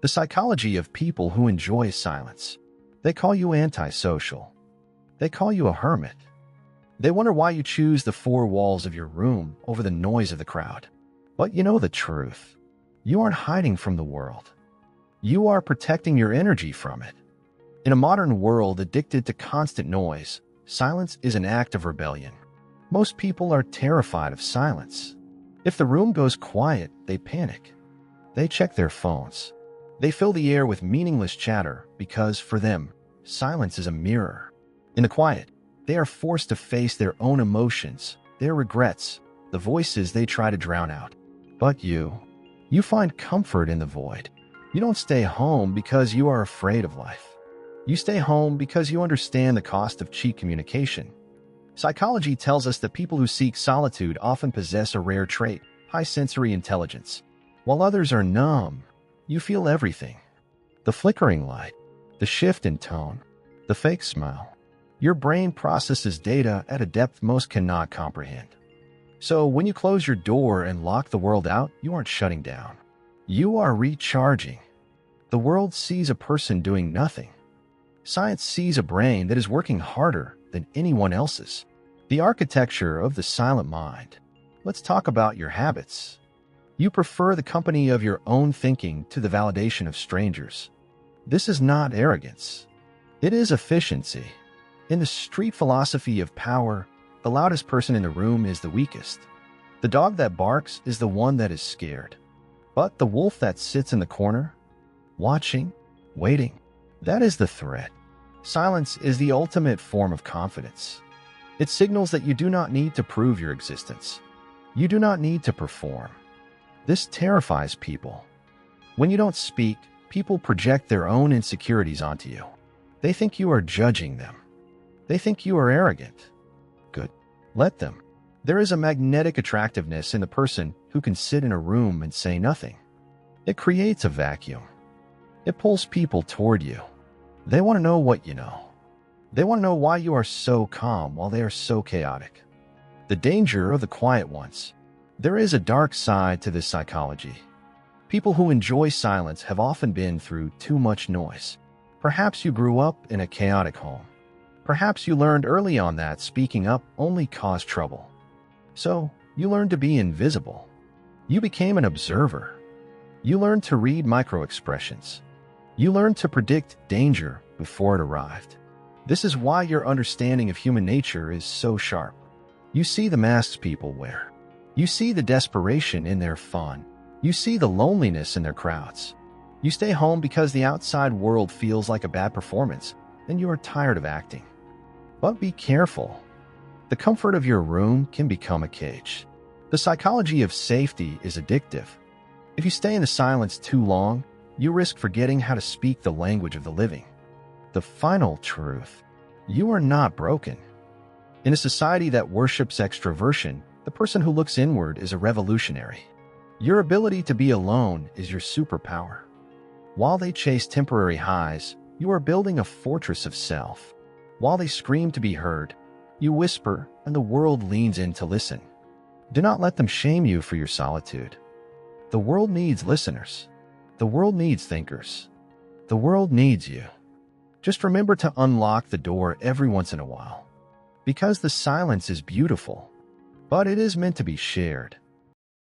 The psychology of people who enjoy silence. They call you antisocial. They call you a hermit. They wonder why you choose the four walls of your room over the noise of the crowd. But you know the truth. You aren't hiding from the world. You are protecting your energy from it. In a modern world addicted to constant noise, silence is an act of rebellion. Most people are terrified of silence. If the room goes quiet, they panic. They check their phones. They fill the air with meaningless chatter because, for them, silence is a mirror. In the quiet, they are forced to face their own emotions, their regrets, the voices they try to drown out. But you find comfort in the void. You don't stay home because you are afraid of life. You stay home because you understand the cost of cheap communication. Psychology tells us that people who seek solitude often possess a rare trait, high sensory intelligence. While others are numb, you feel everything. The flickering light, the shift in tone, the fake smile. Your brain processes data at a depth most cannot comprehend. So when you close your door and lock the world out, you aren't shutting down. You are recharging. The world sees a person doing nothing. Science sees a brain that is working harder than anyone else's. The architecture of the silent mind. Let's talk about your habits. You prefer the company of your own thinking to the validation of strangers. This is not arrogance. It is efficiency. In the street philosophy of power, the loudest person in the room is the weakest. The dog that barks is the one that is scared. But the wolf that sits in the corner, watching, waiting, that is the threat. Silence is the ultimate form of confidence. It signals that you do not need to prove your existence. You do not need to perform. This terrifies people. When you don't speak, people project their own insecurities onto you. They think you are judging them. They think you are arrogant. Good. Let them. There is a magnetic attractiveness in the person who can sit in a room and say nothing. It creates a vacuum. It pulls people toward you. They want to know what you know. They want to know why you are so calm while they are so chaotic. The danger of the quiet ones. There is a dark side to this psychology. People who enjoy silence have often been through too much noise. Perhaps you grew up in a chaotic home. Perhaps you learned early on that speaking up only caused trouble. So, you learned to be invisible. You became an observer. You learned to read microexpressions. You learned to predict danger before it arrived. This is why your understanding of human nature is so sharp. You see the masks people wear. You see the desperation in their fun. You see the loneliness in their crowds. You stay home because the outside world feels like a bad performance, and you are tired of acting. But be careful. The comfort of your room can become a cage. The psychology of safety is addictive. If you stay in the silence too long, you risk forgetting how to speak the language of the living. The final truth. You are not broken. In a society that worships extroversion, the person who looks inward is a revolutionary. Your ability to be alone is your superpower. While they chase temporary highs, you are building a fortress of self. While they scream to be heard, you whisper and the world leans in to listen. Do not let them shame you for your solitude. The world needs listeners. The world needs thinkers. The world needs you. Just remember to unlock the door every once in a while. Because the silence is beautiful, but it is meant to be shared.